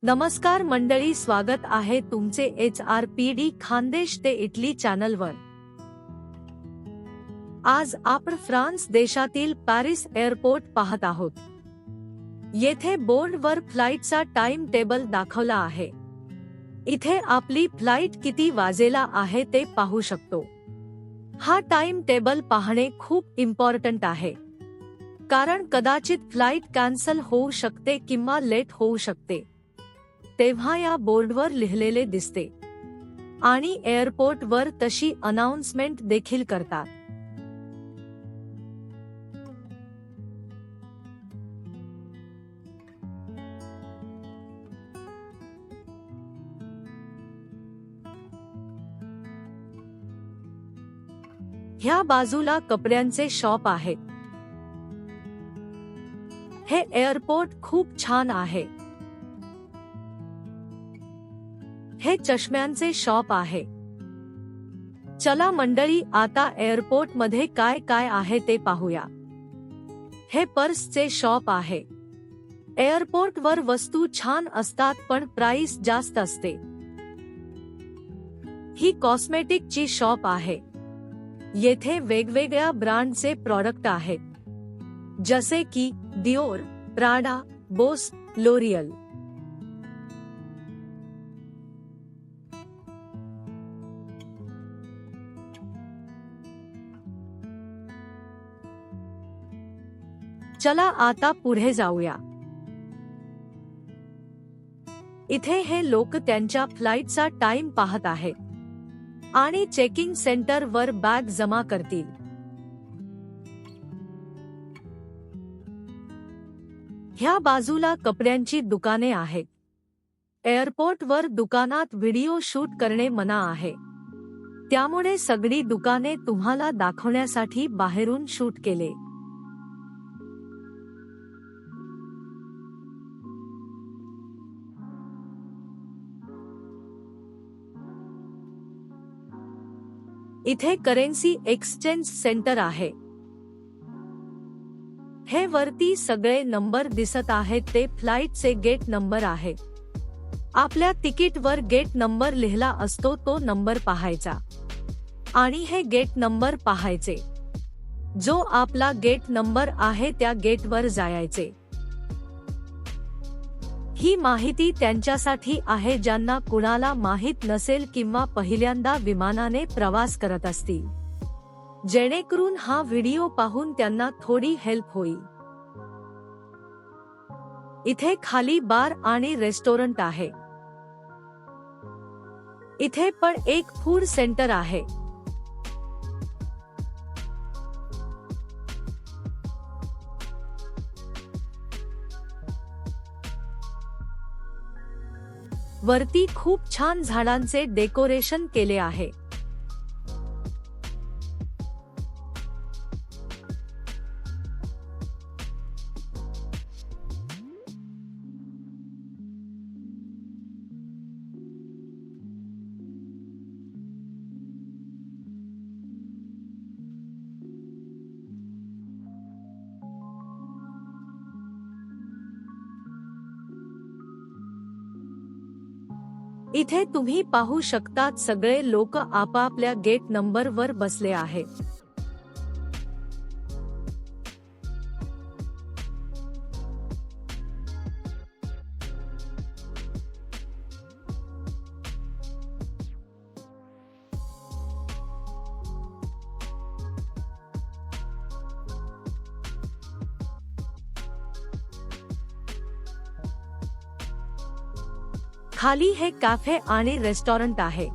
नमस्कार मंडळी, स्वागत आहे तुमचे HRPD खानदेश ते इटली चॅनलवर। आज आपण फ्रान्स देशातील पॅरिस एअरपोर्ट पाहत आहोत। येथे बोर्डवर फ्लाइटचा टाइम टेबल दाखवला आहे। इथे आपली फ्लाइट किती वाजेला आहे ते पाहू शकतो। हा टाइम टेबल पाहणे खूप इम्पॉर्टंट आहे, कारण कदाचित फ्लाइट कॅन्सल होऊ शकते किंवा लेट होऊ शकते। तेव्हा या बोर्डवर लिहिलेले दिसते आणि एअरपोर्टवर तशी अनाउन्समेंट देखील करतात। ह्या बाजूला कपड्यांचे शॉप आहे। हे एअरपोर्ट खूप छान आहे। हे चष्म्यांचे शॉप आहे। चला मंडळी, आता एअरपोर्ट मध्ये काय काय आहे ते पाहूया। हे पर्सचे शॉप आहे। एअरपोर्टवर वस्तू छान असतात पण प्राइस जास्त असते। ही कॉस्मेटिकची शॉप आहे। येथे वेगवेगळ्या ब्रँडचे प्रॉडक्ट आहेत, जसे की डिओर, प्राडा, बोस, लोरियल। चला आता पुढे जाऊया। इथे हे लोक त्यांच्या फ्लाइटचा टाइम पाहत आहेत आणि चेकिंग सेंटर वर बॅग जमा करतील। ह्या बाजूला कपड्यांची दुकाने आहेत। एअरपोर्टवर दुकानात व्हिडिओ शूट करणे मना आहे, त्यामुळे सगळी दुकाने तुम्हाला दाखवण्यासाठी बाहेरून शूट केले। इथे करेन्सी एक्सचेंज सेंटर आहे। हे वरती सगळे नंबर दिसत आहेत, ते फ्लाइटचे गेट नंबर आहे। आपल्या तिकीटवर गेट नंबर लिहिला असतो, तो नंबर पाहायचा आणि हे गेट नंबर पाहायचे। जो आपला गेट नंबर आहे त्या गेटवर जायचे। ही माहिती त्यांच्यासाठी आहे ज्यांना कुणाला माहित नसेल किंवा पहिल्यांदा विमानाने प्रवास करत असतील, जेणेकरून हा व्हिडिओ पाहून त्यांना थोडी हेल्प होईल। इथे खाली बार आणि रेस्टॉरंट आहे। इथे पण एक फूड सेंटर आहे। वरती खूप छान झाडांचे डेकोरेशन केले आहे। इथे तुम्ही पाहू शकतात, सगळे लोक आपापल्या गेट नंबर वर बसले आहेत। खाली हे कॅफे आणि रेस्टॉरंट आहे।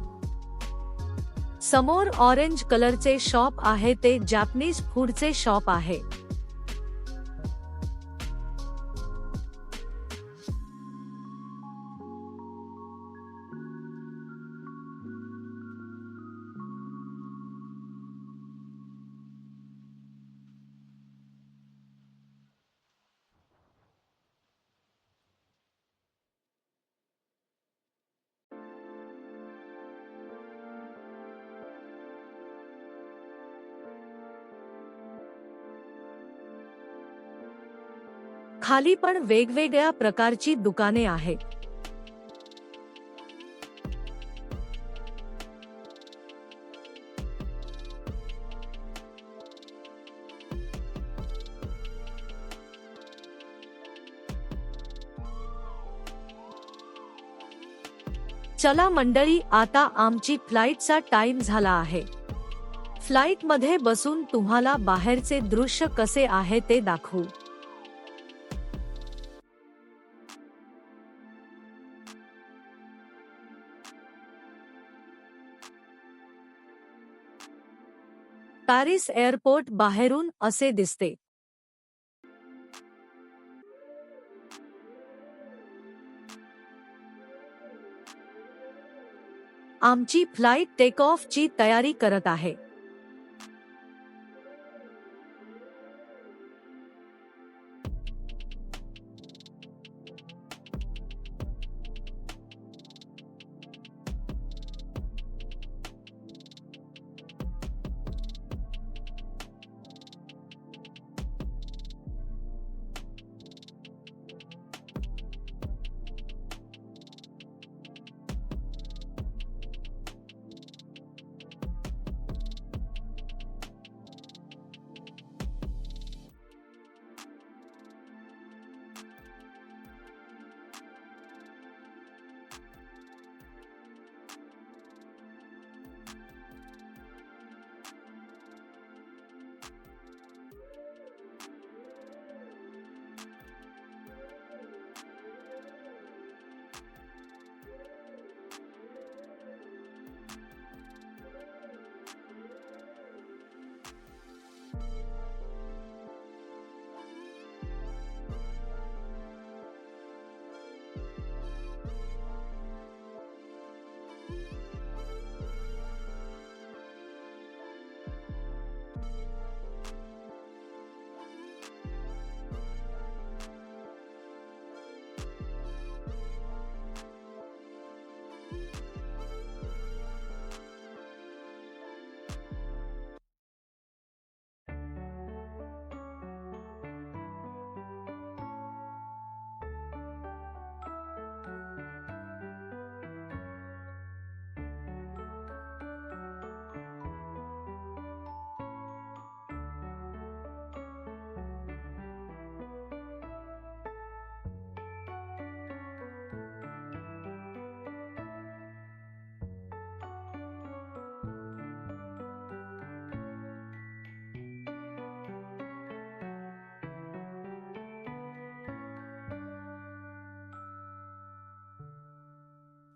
समोर ऑरेंज कलरचे शॉप आहे, ते जॅपनीज फूडचे शॉप आहे। खाली पण वेगवेगळ्या प्रकारची दुकाने आहेत। चला मंडळी, आता आमची फ्लाईटचा टाइम झाला आहे. फ्लाईट मध्ये बसून तुम्हाला बाहेरचे दृश्य कसे आहे ते दाखवू. पॅरिस एअरपोर्ट बाहेरून असे दिसते. आमची फ्लाईट टेक ऑफ ची तयारी करत आहे.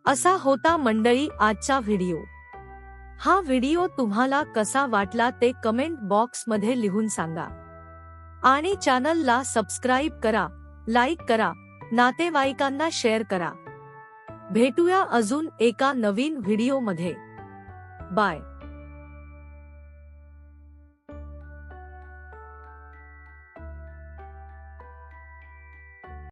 असा होता मंडळी आजचा व्हिडिओ. हा व्हिडिओ तुम्हाला कसा वाटला ते कमेंट बॉक्स मध्ये लिहून सांगा. आणि चॅनलला सबस्क्राईब करा, लाईक करा, नातेवाईकांना शेअर करा. भेटूया अजून एका नवीन व्हिडिओ मध्ये. बाय.